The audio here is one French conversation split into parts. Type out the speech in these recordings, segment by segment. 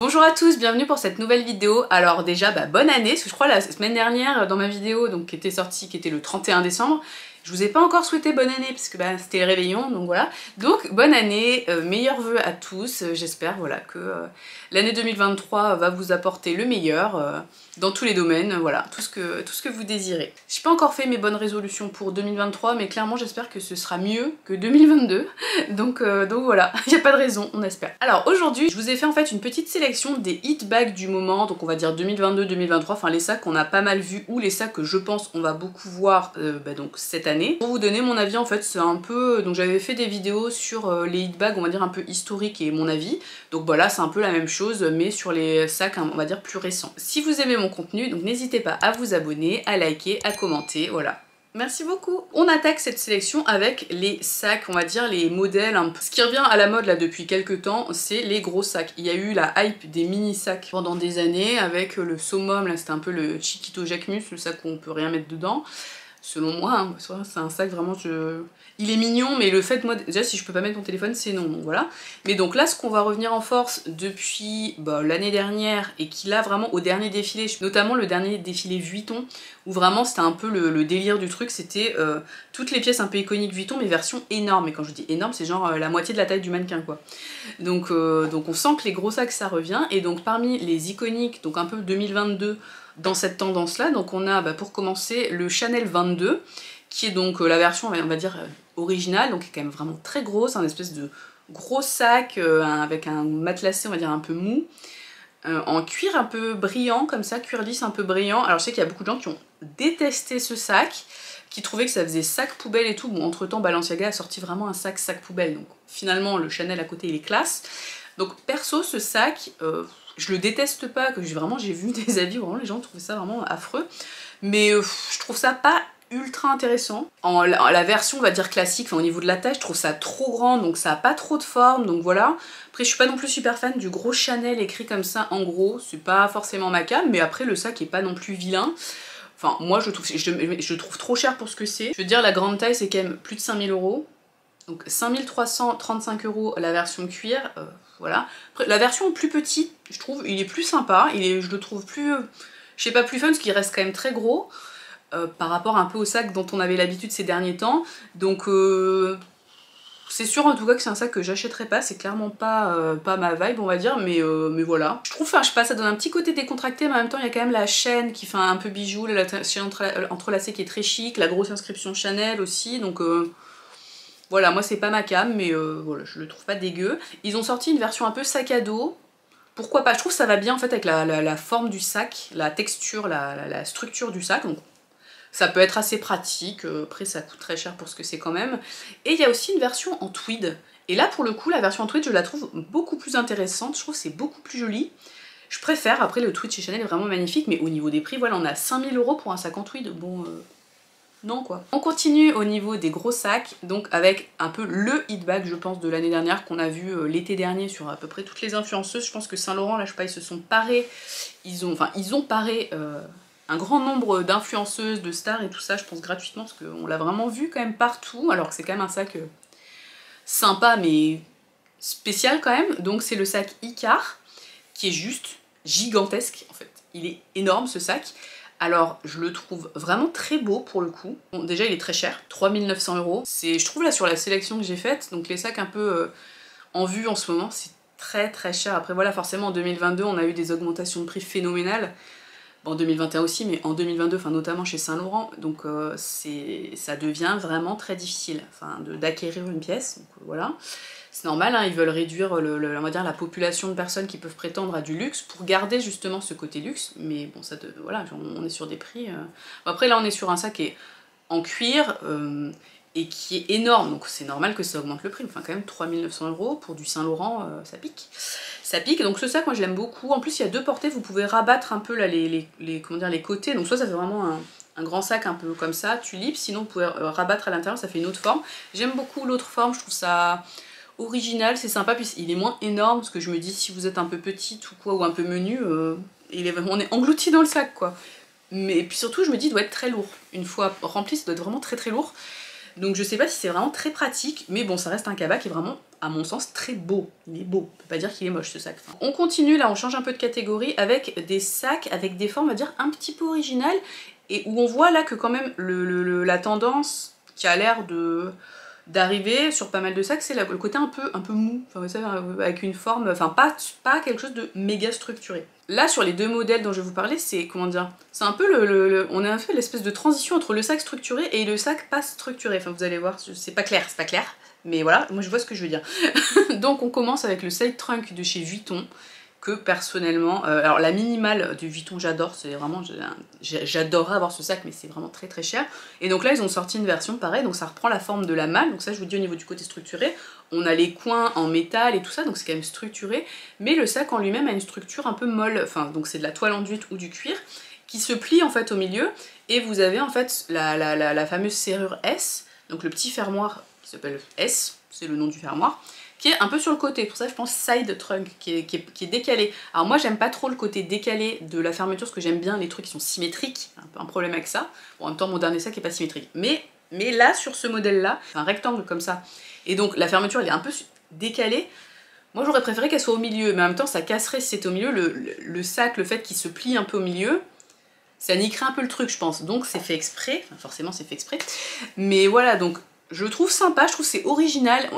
Bonjour à tous, bienvenue pour cette nouvelle vidéo. Alors déjà, bonne année, parce que je crois la semaine dernière, dans ma vidéo donc, qui était sortie, qui était le 31 décembre, je vous ai pas encore souhaité bonne année, parce que c'était le réveillon, donc voilà. Donc bonne année, meilleurs vœux à tous, j'espère voilà, que l'année 2023 va vous apporter le meilleur, dans tous les domaines, voilà, tout ce que vous désirez. J'ai pas encore fait mes bonnes résolutions pour 2023, mais clairement j'espère que ce sera mieux que 2022, donc voilà, il n'y a pas de raison, on espère. Alors aujourd'hui, je vous ai fait en fait une petite sélection des hit bags du moment, donc on va dire 2022-2023, enfin les sacs qu'on a pas mal vus, ou les sacs que je pense on va beaucoup voir donc cette année. Pour vous donner mon avis, en fait, c'est un peu... Donc j'avais fait des vidéos sur les hit bags, on va dire un peu historiques et mon avis, donc voilà, c'est un peu la même chose, mais sur les sacs, on va dire plus récents. Si vous aimez mon contenu, donc n'hésitez pas à vous abonner, à liker, à commenter, voilà. Merci beaucoup. On attaque cette sélection avec les sacs, on va dire les modèles un peu. Ce qui revient à la mode là depuis quelques temps, c'est les gros sacs. Il y a eu la hype des mini sacs pendant des années avec le summum, là c'était un peu le Chiquito Jacquemus, le sac où on peut rien mettre dedans. Selon moi, hein, c'est un sac vraiment... Il est mignon, mais le fait, moi, déjà, si je peux pas mettre mon téléphone, c'est non, donc voilà. Mais donc là, ce qu'on va revenir en force depuis l'année dernière, et qui là, vraiment, au dernier défilé, notamment le dernier défilé Vuitton, où vraiment, c'était un peu le délire du truc, c'était toutes les pièces un peu iconiques Vuitton, mais version énorme. Et quand je dis énorme, c'est genre la moitié de la taille du mannequin, quoi. Donc on sent que les gros sacs, ça revient. Et donc, parmi les iconiques, donc un peu 2022, dans cette tendance-là, donc on a pour commencer le Chanel 22, qui est donc la version, on va dire, originale, donc qui est quand même vraiment très grosse, un espèce de gros sac avec un matelassé, on va dire, un peu mou, en cuir un peu brillant, comme ça, cuir lisse un peu brillant. Alors je sais qu'il y a beaucoup de gens qui ont détesté ce sac, qui trouvaient que ça faisait sac poubelle et tout. Bon, entre-temps, Balenciaga a sorti vraiment un sac poubelle, donc finalement, le Chanel à côté, il est classe. Donc perso, ce sac... je le déteste pas, que j'ai vu des avis, vraiment les gens trouvaient ça vraiment affreux, mais je trouve ça pas ultra intéressant. En la version, on va dire classique, au niveau de la taille, je trouve ça trop grand, donc ça a pas trop de forme, donc voilà. Après, je suis pas non plus super fan du gros Chanel écrit comme ça, en gros, c'est pas forcément ma came, mais après, le sac est pas non plus vilain. Enfin, moi, je le trouve trop cher pour ce que c'est. Je veux dire, la grande taille, c'est quand même plus de 5000 €. Donc 5335 € la version cuir, voilà. Après, la version plus petite, je trouve, il est plus sympa, je le trouve plus, je sais pas, plus fun, parce qu'il reste quand même très gros, par rapport un peu au sac dont on avait l'habitude ces derniers temps. Donc c'est sûr en tout cas que c'est un sac que j'achèterais pas, c'est clairement pas, pas ma vibe on va dire, mais voilà. Je trouve, enfin je sais pas, ça donne un petit côté décontracté, mais en même temps il y a quand même la chaîne qui fait un peu bijou, la chaîne entrelacée qui est très chic, la grosse inscription Chanel aussi, donc... Voilà, moi c'est pas ma came, mais voilà, je le trouve pas dégueu. Ils ont sorti une version un peu sac à dos. Pourquoi pas? Je trouve que ça va bien en fait avec la forme du sac, la texture, la structure du sac. Donc ça peut être assez pratique. Après ça coûte très cher pour ce que c'est quand même. Et il y a aussi une version en tweed. Et là pour le coup, la version en tweed, je la trouve beaucoup plus intéressante. Je trouve que c'est beaucoup plus joli. Je préfère, après le tweed chez Chanel est vraiment magnifique, mais au niveau des prix, voilà, on a 5000 € pour un sac en tweed. Bon... non quoi. On continue au niveau des gros sacs, donc avec un peu le hit bag je pense de l'année dernière qu'on a vu l'été dernier sur à peu près toutes les influenceuses. Je pense que Saint Laurent là je sais pas, ils se sont parés, ils ont paré un grand nombre d'influenceuses, de stars et tout ça je pense gratuitement parce qu'on l'a vraiment vu quand même partout alors que c'est quand même un sac sympa mais spécial quand même. Donc c'est le sac Icare qui est juste gigantesque en fait, il est énorme ce sac. Alors je le trouve vraiment très beau pour le coup. Bon, déjà il est très cher, 3900 €. Je trouve là sur la sélection que j'ai faite, donc les sacs un peu en vue en ce moment, c'est très très cher. Après voilà, forcément en 2022 on a eu des augmentations de prix phénoménales. Bon en 2021 aussi, mais en 2022, enfin notamment chez Saint Laurent, donc ça devient vraiment très difficile d'acquérir une pièce, donc voilà. C'est normal, hein, ils veulent réduire on va dire, la population de personnes qui peuvent prétendre à du luxe pour garder justement ce côté luxe, mais bon, voilà, on est sur des prix... Bon, après là on est sur un sac qui est en cuir et qui est énorme, donc c'est normal que ça augmente le prix, enfin quand même 3900 € pour du Saint Laurent, ça pique. Ça pique, donc ce sac moi je l'aime beaucoup, en plus il y a deux portées, vous pouvez rabattre un peu là, comment dire, les côtés, donc soit ça fait vraiment un grand sac un peu comme ça, tulipe, sinon vous pouvez rabattre à l'intérieur, ça fait une autre forme. J'aime beaucoup l'autre forme, je trouve ça... original, c'est sympa, puis il est moins énorme, parce que je me dis si vous êtes un peu petite ou quoi, ou un peu menu, on est englouti dans le sac quoi. Mais puis surtout je me dis il doit être très lourd, une fois rempli ça doit être vraiment très très lourd. Donc je sais pas si c'est vraiment très pratique, mais bon, ça reste un cabas qui est vraiment, à mon sens, très beau. Il est beau, on peut pas dire qu'il est moche ce sac. Enfin, on continue, là on change un peu de catégorie avec des sacs avec des formes, on va dire, un petit peu originales, et où on voit là que quand même la tendance qui a l'air d'arriver sur pas mal de sacs, c'est le côté un peu mou, enfin, vous savez, avec une forme, enfin pas quelque chose de méga structuré. Là sur les deux modèles dont je vais vous parler, c'est comment dire, c'est un peu on a un peu l'espèce de transition entre le sac structuré et le sac pas structuré, enfin vous allez voir, c'est pas clair, mais voilà, moi je vois ce que je veux dire. Donc on commence avec le side trunk de chez Vuitton, que personnellement, alors la minimale du Vuitton j'adore, c'est vraiment, j'adorerais avoir ce sac mais c'est vraiment très très cher. Et donc là ils ont sorti une version pareille, donc ça reprend la forme de la malle, donc ça je vous dis au niveau du côté structuré, on a les coins en métal et tout ça, donc c'est quand même structuré, mais le sac en lui-même a une structure un peu molle, enfin donc c'est de la toile enduite ou du cuir, qui se plie en fait au milieu, et vous avez en fait la fameuse serrure S, donc le petit fermoir qui s'appelle S, c'est le nom du fermoir, qui est un peu sur le côté, pour ça je pense side trunk, qui est décalé. Alors moi j'aime pas trop le côté décalé de la fermeture, parce que j'aime bien les trucs qui sont symétriques, un problème avec ça. Bon, en même temps mon dernier sac est pas symétrique, mais là sur ce modèle là, c'est un rectangle comme ça, et donc la fermeture elle est un peu décalée. Moi j'aurais préféré qu'elle soit au milieu, mais en même temps ça casserait si c'était au milieu, le sac, le fait qu'il se plie un peu au milieu, ça niquerait un peu le truc je pense, donc c'est fait exprès, enfin forcément c'est fait exprès, mais voilà, donc je le trouve sympa, je trouve c'est original,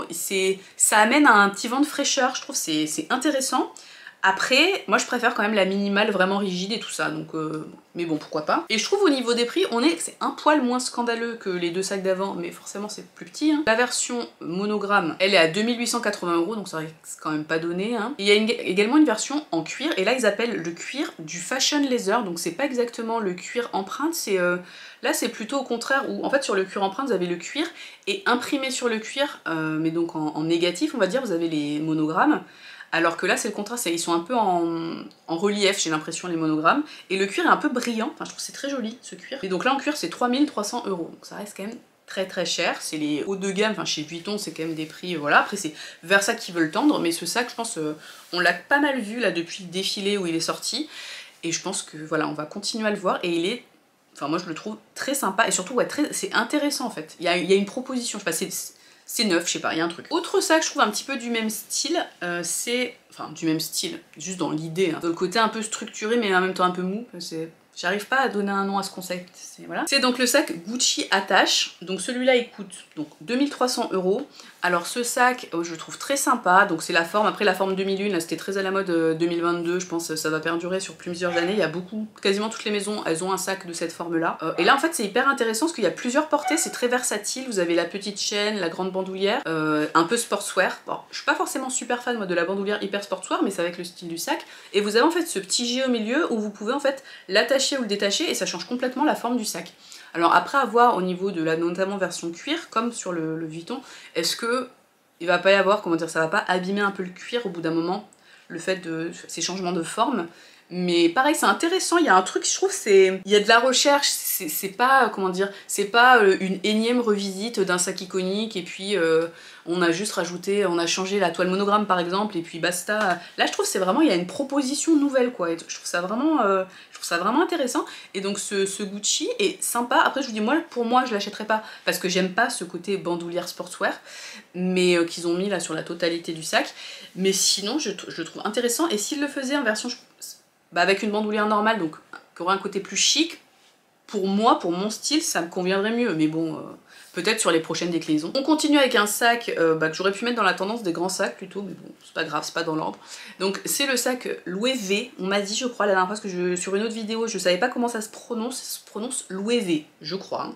ça amène un petit vent de fraîcheur, je trouve c'est intéressant. Après, moi je préfère quand même la minimale vraiment rigide et tout ça, donc mais bon pourquoi pas. Et je trouve au niveau des prix, c'est un poil moins scandaleux que les deux sacs d'avant, mais forcément c'est plus petit. Hein. La version monogramme, elle est à 2880 €, donc ça c'est quand même pas donné. Hein. Et il y a également une version en cuir, et là ils appellent le cuir du fashion leather, donc c'est pas exactement le cuir empreinte, c'est là c'est plutôt au contraire, où en fait sur le cuir empreinte vous avez le cuir, et imprimé sur le cuir, mais donc en négatif on va dire, vous avez les monogrammes. Alors que là c'est le contraire, ils sont un peu en relief j'ai l'impression les monogrammes, et le cuir est un peu brillant, enfin je trouve c'est très joli ce cuir. Et donc là en cuir c'est 3300 €, donc ça reste quand même très très cher, c'est les hauts de gamme, enfin chez Vuitton c'est quand même des prix, voilà, après c'est vers ça qu'ils veulent tendre, mais ce sac je pense on l'a pas mal vu là depuis le défilé où il est sorti, et je pense que voilà on va continuer à le voir, et il est, enfin moi je le trouve très sympa, et surtout ouais, c'est intéressant en fait, il y a une proposition, je sais pas, c'est neuf, je sais pas, il y a un truc. Autre sac, je trouve un petit peu du même style, enfin du même style, juste dans l'idée, hein. Dans le côté un peu structuré mais en même temps un peu mou, j'arrive pas à donner un nom à ce concept, voilà. C'est donc le sac Gucci Attache, donc celui-là il coûte donc 2300 €. Alors ce sac, je le trouve très sympa, donc c'est la forme, après la forme 2001, là c'était très à la mode 2022, je pense que ça va perdurer sur plusieurs années, il y a quasiment toutes les maisons, elles ont un sac de cette forme-là. Et là en fait c'est hyper intéressant parce qu'il y a plusieurs portées, c'est très versatile, vous avez la petite chaîne, la grande bandoulière, un peu sportswear. Bon, je suis pas forcément super fan moi de la bandoulière hyper sportswear, mais c'est avec le style du sac, et vous avez en fait ce petit G au milieu où vous pouvez en fait l'attacher ou le détacher, et ça change complètement la forme du sac. Alors après, à voir au niveau de la notamment version cuir, comme sur le Vuitton, est-ce que il va pas y avoir, comment dire, ça va pas abîmer un peu le cuir au bout d'un moment, le fait de ces changements de forme. Mais pareil, c'est intéressant, il y a un truc, je trouve, il y a de la recherche, c'est pas, comment dire, c'est pas une énième revisite d'un sac iconique, et puis on a juste rajouté, on a changé la toile monogramme par exemple, et puis basta. Là je trouve c'est vraiment, il y a une proposition nouvelle quoi, et je trouve ça vraiment intéressant. Et donc ce Gucci est sympa. Après je vous dis, moi pour moi je l'achèterai pas, parce que j'aime pas ce côté bandoulière sportswear, mais qu'ils ont mis là sur la totalité du sac. Mais sinon je le trouve intéressant, et s'ils le faisaient en version avec une bandoulière normale, donc qui aurait un côté plus chic, pour moi, pour mon style, ça me conviendrait mieux, mais bon, peut-être sur les prochaines déclinaisons. On continue avec un sac que j'aurais pu mettre dans la tendance des grands sacs plutôt, mais bon, c'est pas grave, c'est pas dans l'ordre. Donc c'est le sac Louis V, on m'a dit je crois la dernière fois, parce que sur une autre vidéo, je savais pas comment ça se prononce Louis V, je crois. Hein.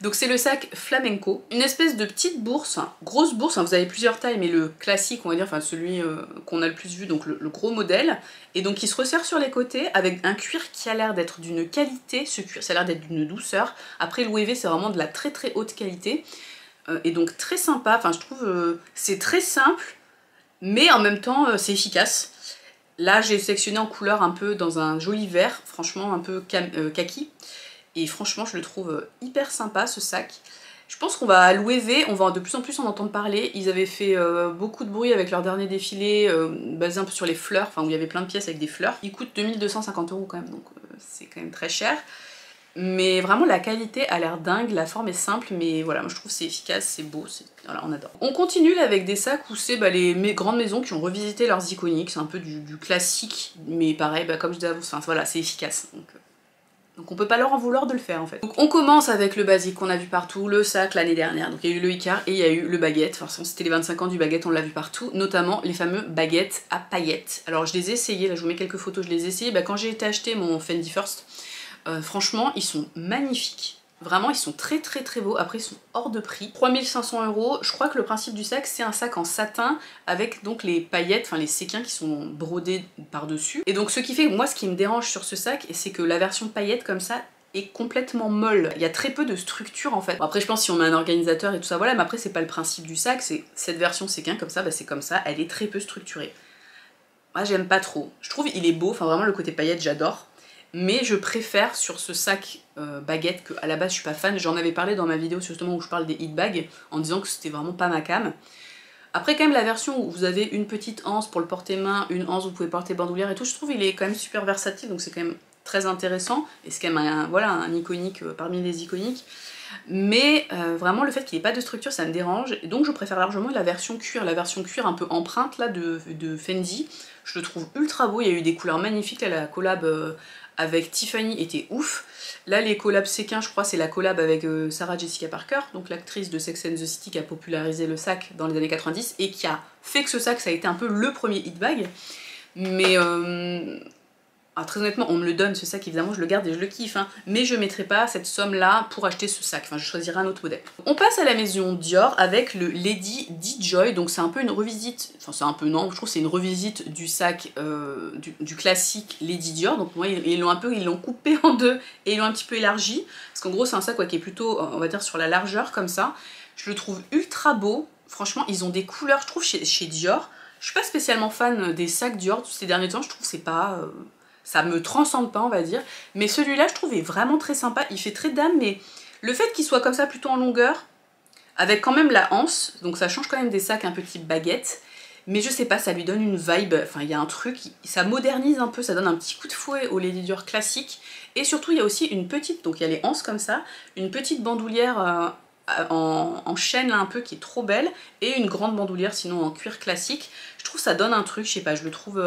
Donc c'est le sac flamenco, une espèce de petite bourse, hein, grosse bourse, hein, vous avez plusieurs tailles, mais le classique on va dire, enfin celui qu'on a le plus vu, donc le gros modèle, et donc il se resserre sur les côtés avec un cuir qui a l'air d'être d'une qualité, ce cuir ça a l'air d'être d'une douceur. Après Louis V c'est vraiment de la très très haute qualité, et donc très sympa, enfin je trouve c'est très simple, mais en même temps c'est efficace. Là j'ai sélectionné en couleur un peu dans un joli vert, franchement un peu kaki. Et franchement je le trouve hyper sympa ce sac. Je pense qu'on va à Louis V, on va de plus en plus en entendre parler. Ils avaient fait beaucoup de bruit avec leur dernier défilé, basé un peu sur les fleurs, enfin où il y avait plein de pièces avec des fleurs. Il coûte 2250 € quand même, donc c'est quand même très cher. Mais vraiment la qualité a l'air dingue, la forme est simple, mais voilà, moi je trouve c'est efficace, c'est beau, voilà, on adore. On continue là avec des sacs où c'est les grandes maisons qui ont revisité leurs iconiques, c'est un peu du classique, mais pareil, comme je dis avant, enfin, voilà, c'est efficace. Donc on peut pas leur en vouloir de le faire en fait. Donc on commence avec le basique qu'on a vu partout, le sac l'année dernière. Donc il y a eu le Icare et il y a eu le baguette. Forcément c'était les 25 ans du baguette, on l'a vu partout. Notamment les fameux baguettes à paillettes. Alors je les ai essayés, là je vous mets quelques photos, je les ai essayés. Quand j'ai été acheter mon Fendi First, franchement ils sont magnifiques. Vraiment ils sont très beaux, après ils sont hors de prix. 3500 €, je crois que le principe du sac c'est un sac en satin avec donc les paillettes, enfin les séquins qui sont brodés par dessus. Et donc ce qui fait, moi ce qui me dérange sur ce sac, c'est que la version paillettes comme ça est complètement molle. Il y a très peu de structure en fait. Bon, après je pense si on met un organisateur et tout ça voilà, mais après c'est pas le principe du sac, c'est cette version séquin comme ça, c'est comme ça, elle est très peu structurée. Moi j'aime pas trop. Je trouve il est beau, enfin vraiment le côté paillettes j'adore. Mais je préfère sur ce sac baguette que à la base je suis pas fan. J'en avais parlé dans ma vidéo justement où je parle des hit bags en disant que c'était vraiment pas ma came. Après quand même la version où vous avez une petite anse pour le porter-main, une anse où vous pouvez porter bandoulière et tout, je trouve il est quand même super versatile, donc c'est quand même très intéressant. Et c'est quand même voilà, un iconique parmi les iconiques. Mais vraiment le fait qu'il n'y ait pas de structure ça me dérange, et donc je préfère largement la version cuir un peu empreinte là de Fendi. Je le trouve ultra beau, il y a eu des couleurs magnifiques, là la collab avec Tiffany était ouf. Là les collabs séquins, je crois c'est la collab avec Sarah Jessica Parker, donc l'actrice de Sex and the City qui a popularisé le sac dans les années 90 et qui a fait que ce sac ça a été un peu le premier hit bag. Mais très honnêtement, on me le donne ce sac, évidemment je le garde et je le kiffe, hein, mais je mettrai pas cette somme là pour acheter ce sac, enfin je choisirai un autre modèle. On passe à la maison Dior avec le Lady D-Joy, donc c'est un peu une revisite, enfin c'est un peu non, je trouve c'est une revisite du sac du classique Lady Dior, donc moi ils l'ont coupé en deux et ils l'ont un petit peu élargi, parce qu'en gros c'est un sac qui est plutôt, on va dire sur la largeur comme ça, je le trouve ultra beau, franchement ils ont des couleurs, je trouve chez Dior, je suis pas spécialement fan des sacs Dior ces derniers temps, je trouve que c'est pas... ça me transcende pas on va dire, mais celui-là je trouve est vraiment très sympa, il fait très dame, mais le fait qu'il soit comme ça plutôt en longueur, avec quand même la anse, donc ça change quand même des sacs un peu type baguette, mais je sais pas, ça lui donne une vibe, enfin il y a un truc, ça modernise un peu, ça donne un petit coup de fouet au Lady Dior classique, et surtout il y a aussi une petite, donc il y a les anses comme ça, une petite bandoulière en chaîne là un peu qui est trop belle, et une grande bandoulière sinon en cuir classique, je trouve ça donne un truc, je sais pas, je le trouve...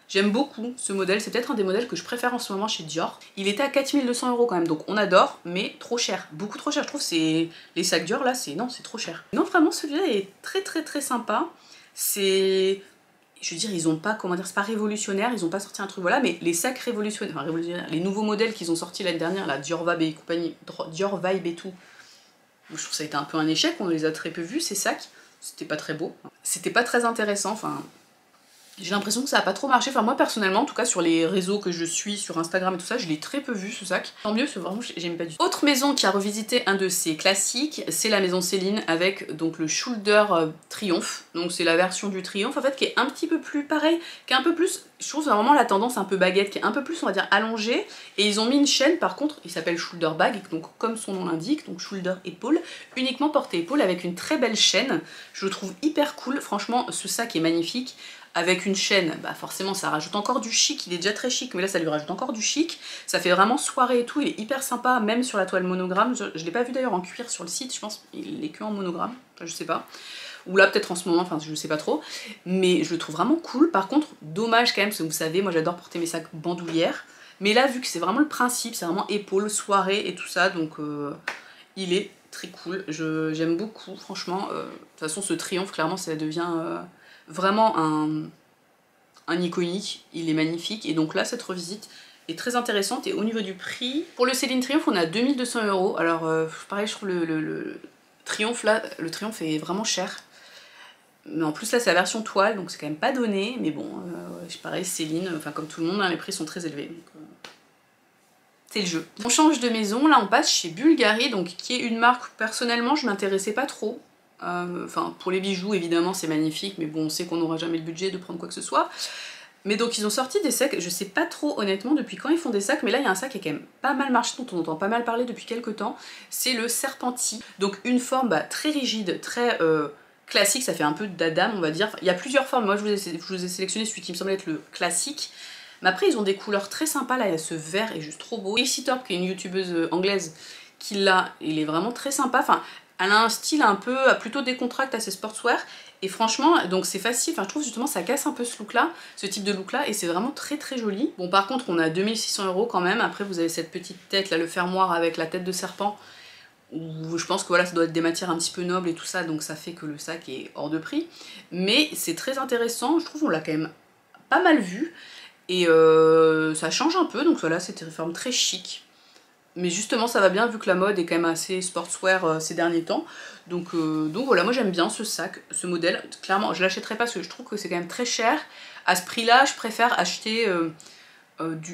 J'aime beaucoup ce modèle, c'est peut-être un des modèles que je préfère en ce moment chez Dior. Il était à 4200 € quand même, donc on adore, mais trop cher, beaucoup trop cher. Je trouve c'est les sacs Dior là, c'est trop cher. Non vraiment celui-là est très sympa. C'est, je veux dire ils ont pas, comment dire, c'est pas révolutionnaire, ils ont pas sorti un truc voilà, mais les sacs révolutionnaires, enfin révolutionnaires, les nouveaux modèles qu'ils ont sortis l'année dernière, là Dior Vibe et compagnie, Dior Vibe et tout. Je trouve que ça a été un peu un échec, on les a très peu vus ces sacs, c'était pas très beau, c'était pas très intéressant, enfin. J'ai l'impression que ça a pas trop marché, enfin moi personnellement, en tout cas sur les réseaux que je suis, sur Instagram et tout ça, je l'ai très peu vu ce sac. Tant mieux, parce que vraiment j'aime pas du tout. Autre maison qui a revisité un de ses classiques, c'est la maison Céline avec donc le Shoulder Triomphe. Donc c'est la version du Triomphe en fait qui est un petit peu plus pareil, qui est un peu plus, je trouve vraiment la tendance un peu baguette, qui est un peu plus on va dire allongée. Et ils ont mis une chaîne par contre, il s'appelle Shoulder Bag, donc comme son nom l'indique, donc shoulder épaule, uniquement porté-épaule avec une très belle chaîne. Je le trouve hyper cool, franchement ce sac est magnifique. Avec une chaîne, bah forcément ça rajoute encore du chic, il est déjà très chic, mais là ça lui rajoute encore du chic. Ça fait vraiment soirée et tout, il est hyper sympa, même sur la toile monogramme. Je l'ai pas vu d'ailleurs en cuir sur le site, je pense il est que en monogramme, enfin, je sais pas. Ou là peut-être en ce moment, enfin je sais pas trop. Mais je le trouve vraiment cool, par contre dommage quand même, parce que vous savez, moi j'adore porter mes sacs bandoulières. Mais là vu que c'est vraiment le principe, c'est vraiment épaule, soirée et tout ça, donc il est très cool, j'aime beaucoup franchement. De toute façon ce triomphe clairement ça devient... vraiment un iconique, il est magnifique, et donc là cette revisite est très intéressante. Et au niveau du prix, pour le Céline Triomphe on a 2200 €, alors pareil je trouve le Triomphe là, le Triomphe est vraiment cher, mais en plus là c'est la version toile donc c'est quand même pas donné, mais bon, pareil Céline, enfin comme tout le monde, hein, les prix sont très élevés. Donc, c'est le jeu. On change de maison, là on passe chez Bulgari, donc qui est une marque personnellement je m'intéressais pas trop. Enfin pour les bijoux évidemment c'est magnifique, mais bon on sait qu'on n'aura jamais le budget de prendre quoi que ce soit. Mais donc ils ont sorti des sacs, je sais pas trop honnêtement depuis quand ils font des sacs, mais là il y a un sac qui a quand même pas mal marché, dont on entend pas mal parler depuis quelques temps, c'est le Serpenti. Donc une forme très rigide, très classique, ça fait un peu d'Adam on va dire. Il y a plusieurs formes, moi je vous ai sélectionné celui qui me semble être le classique. Mais après ils ont des couleurs très sympas, là il y a ce vert est juste trop beau. Casey Thorpe qui est une youtubeuse anglaise qui l'a, il est vraiment très sympa, enfin elle a un style un peu plutôt décontracté, assez sportswear. Et franchement, donc c'est facile, enfin je trouve justement ça casse un peu ce look là, ce type de look là, et c'est vraiment très très joli. Bon par contre on a 2600 € quand même, après vous avez cette petite tête là, le fermoir avec la tête de serpent, où je pense que voilà ça doit être des matières un petit peu nobles et tout ça, donc ça fait que le sac est hors de prix. Mais c'est très intéressant, je trouve on l'a quand même pas mal vu, et ça change un peu, donc voilà c'est une forme très chic. Mais justement ça va bien vu que la mode est quand même assez sportswear ces derniers temps. Donc voilà, moi j'aime bien ce sac, ce modèle. Clairement je l'achèterai pas parce que je trouve que c'est quand même très cher. À ce prix là je préfère acheter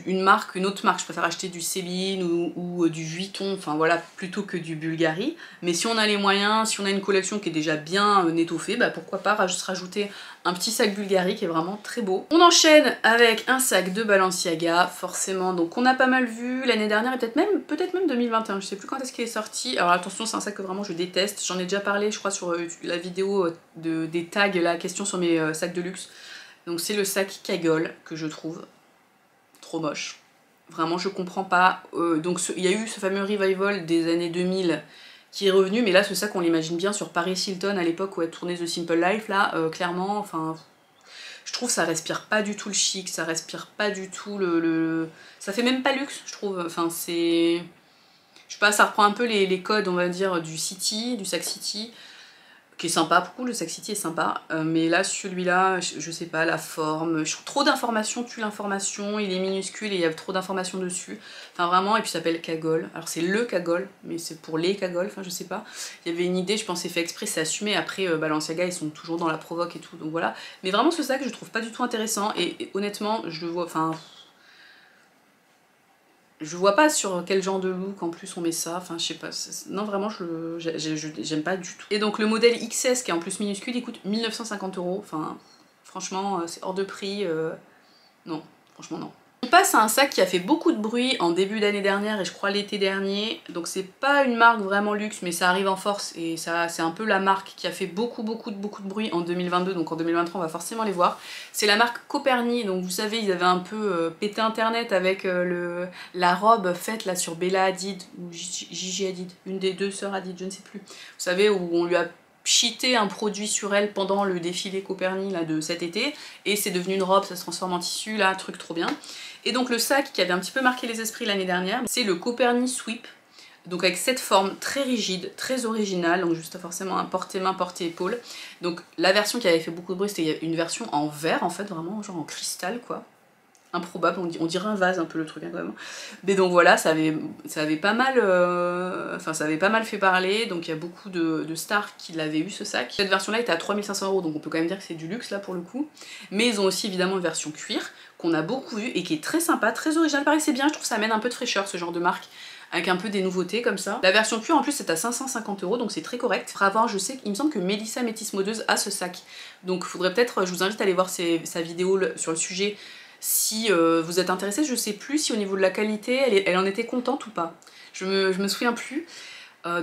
une autre marque, je préfère acheter du Céline ou du Vuitton, enfin voilà, plutôt que du Bulgari. Mais si on a les moyens, si on a une collection qui est déjà bien étoffée, bah pourquoi pas juste rajouter un petit sac Bulgari qui est vraiment très beau. On enchaîne avec un sac de Balenciaga, forcément, donc on a pas mal vu l'année dernière et peut-être même 2021, je sais plus quand est-ce qu'il est sorti. Alors attention, c'est un sac que vraiment je déteste, j'en ai déjà parlé je crois sur la vidéo des tags, la question sur mes sacs de luxe. Donc c'est le sac Kagol que je trouve trop moche. Vraiment, je comprends pas. Donc il y a eu ce fameux revival des années 2000 qui est revenu, mais là ce sac on l'imagine bien sur Paris Hilton à l'époque où elle tournait The Simple Life, là clairement, enfin je trouve ça respire pas du tout le chic, ça respire pas du tout ça fait même pas luxe je trouve, enfin c'est... Je sais pas, ça reprend un peu les codes on va dire du City, du sac City, qui est sympa, pour le sac City est sympa, mais là celui-là, je sais pas, la forme, je trouve trop d'informations tue l'information, il est minuscule et il y a trop d'informations dessus, enfin vraiment, et puis ça s'appelle Kagol, alors c'est le Kagol, mais c'est pour les Kagol, enfin je sais pas, il y avait une idée, je pense c'est fait exprès, c'est assumé, après Balenciaga ils sont toujours dans la provoque et tout, donc voilà, mais vraiment ce sac je trouve pas du tout intéressant, et honnêtement, je vois, enfin... Je vois pas sur quel genre de look en plus on met ça, enfin je sais pas, non vraiment j'aime pas du tout. Et donc le modèle XS qui est en plus minuscule il coûte 1950 €, enfin franchement c'est hors de prix, non, franchement non. On passe à un sac qui a fait beaucoup de bruit en début d'année dernière et je crois l'été dernier, donc c'est pas une marque vraiment luxe mais ça arrive en force et ça c'est un peu la marque qui a fait beaucoup de bruit en 2022, donc en 2023 on va forcément les voir. C'est la marque Coperni, donc vous savez ils avaient un peu pété internet avec la robe faite là sur Bella Hadid ou Gigi Hadid, une des deux sœurs Hadid, je ne sais plus. Vous savez où on lui a cheaté un produit sur elle pendant le défilé Coperni là, de cet été, et c'est devenu une robe, ça se transforme en tissu, là, truc trop bien. Et donc le sac qui avait un petit peu marqué les esprits l'année dernière, c'est le Coperni Sweep, donc avec cette forme très rigide, très originale, donc juste forcément un porte-main, porte-épaule. Donc la version qui avait fait beaucoup de bruit, c'était une version en verre en fait, vraiment genre en cristal quoi. Improbable, on dirait un vase un peu le truc hein, quand même. Mais donc voilà, ça avait pas mal ça avait pas mal fait parler, donc il y a beaucoup de stars qui l'avaient eu ce sac. Cette version là était à 3500 €, donc on peut quand même dire que c'est du luxe là pour le coup. Mais ils ont aussi évidemment une version cuir qu'on a beaucoup vue et qui est très sympa, très originale, pareil c'est bien, je trouve que ça amène un peu de fraîcheur ce genre de marque, avec un peu des nouveautés comme ça. La version cuir en plus c'est à 550 €, donc c'est très correct. Pour avoir, je sais qu'il me semble que Mélissa Métis Modeuse a ce sac, donc faudrait peut-être, je vous invite à aller voir sa vidéo sur le sujet si vous êtes intéressé. Je sais plus si au niveau de la qualité elle en était contente ou pas, je me souviens plus.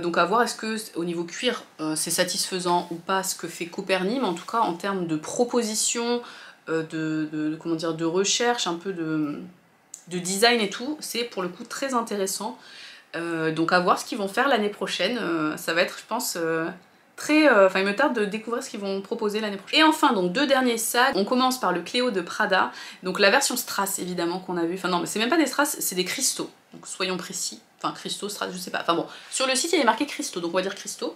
Donc à voir est-ce que au niveau cuir c'est satisfaisant ou pas ce que fait Coperni, mais en tout cas en termes de proposition, comment dire, de recherche, un peu de design et tout, c'est pour le coup très intéressant. Donc à voir ce qu'ils vont faire l'année prochaine, ça va être je pense enfin il me tarde de découvrir ce qu'ils vont proposer l'année prochaine. Et enfin donc deux derniers sacs, on commence par le Cléo de Prada, donc la version strass évidemment qu'on a vu, enfin non mais c'est même pas des strass, c'est des cristaux, donc soyons précis, enfin cristaux, strass, je sais pas, enfin bon, sur le site il est marqué cristaux, donc on va dire cristaux.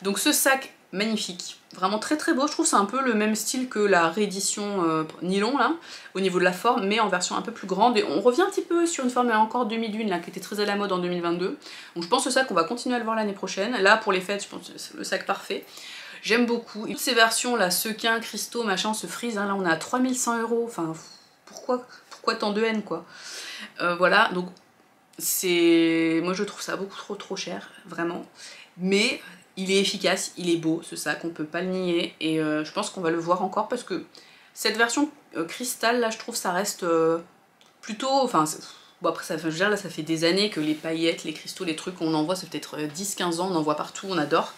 Donc ce sac magnifique, vraiment très très beau, je trouve c'est un peu le même style que la réédition nylon là, au niveau de la forme, mais en version un peu plus grande, et on revient un petit peu sur une forme encore 2001 là, qui était très à la mode en 2022, donc je pense que ce sac on va continuer à le voir l'année prochaine. Là pour les fêtes je pense que c'est le sac parfait, j'aime beaucoup. Et toutes ces versions là, sequins, cristaux, machin, se frisent, hein. Là on est à 3100 €, enfin pourquoi tant de haine quoi. Voilà, donc c'est... moi je trouve ça beaucoup trop cher, vraiment, mais il est efficace, il est beau ce sac, on peut pas le nier, et je pense qu'on va le voir encore parce que cette version cristal là je trouve ça reste plutôt, enfin bon après ça, je veux dire, là ça fait des années que les paillettes, les cristaux, les trucs on en voit, c'est peut-être 10-15 ans, on en voit partout, on adore,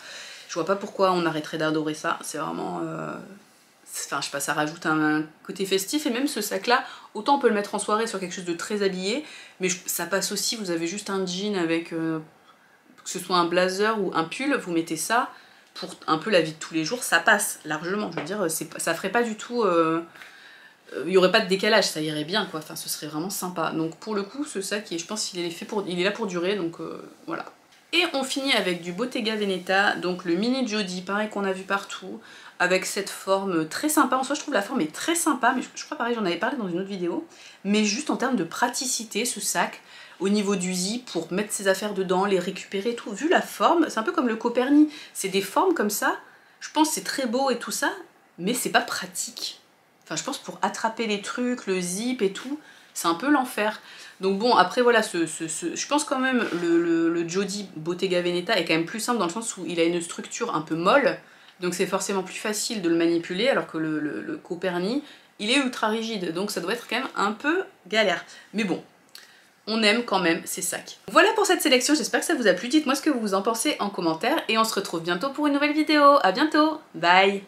je vois pas pourquoi on arrêterait d'adorer ça, c'est vraiment enfin je sais pas, ça rajoute un côté festif. Et même ce sac là, autant on peut le mettre en soirée sur quelque chose de très habillé, mais ça passe aussi, vous avez juste un jean avec, que ce soit un blazer ou un pull, vous mettez ça pour un peu la vie de tous les jours, ça passe largement, je veux dire, ça ferait pas du tout... il y aurait pas de décalage, ça irait bien quoi, enfin ce serait vraiment sympa. Donc pour le coup, ce sac, je pense qu'il il est là pour durer, donc voilà. Et on finit avec du Bottega Veneta, donc le mini Jodie, pareil qu'on a vu partout, avec cette forme très sympa. En soi, je trouve la forme est très sympa, mais je crois pareil, j'en avais parlé dans une autre vidéo. Mais juste en termes de praticité, ce sac, au niveau du zip, pour mettre ses affaires dedans, les récupérer et tout, vu la forme, c'est un peu comme le Coperni. C'est des formes comme ça, je pense que c'est très beau et tout ça, mais c'est pas pratique. Enfin, je pense pour attraper les trucs, le zip et tout, c'est un peu l'enfer. Donc bon, après voilà, je pense quand même le Jodie Bottega Veneta est quand même plus simple dans le sens où il a une structure un peu molle, donc c'est forcément plus facile de le manipuler, alors que le Coperni, il est ultra rigide, donc ça doit être quand même un peu galère. Mais bon, on aime quand même ces sacs. Voilà pour cette sélection, j'espère que ça vous a plu, dites-moi ce que vous en pensez en commentaire, et on se retrouve bientôt pour une nouvelle vidéo. À bientôt, bye!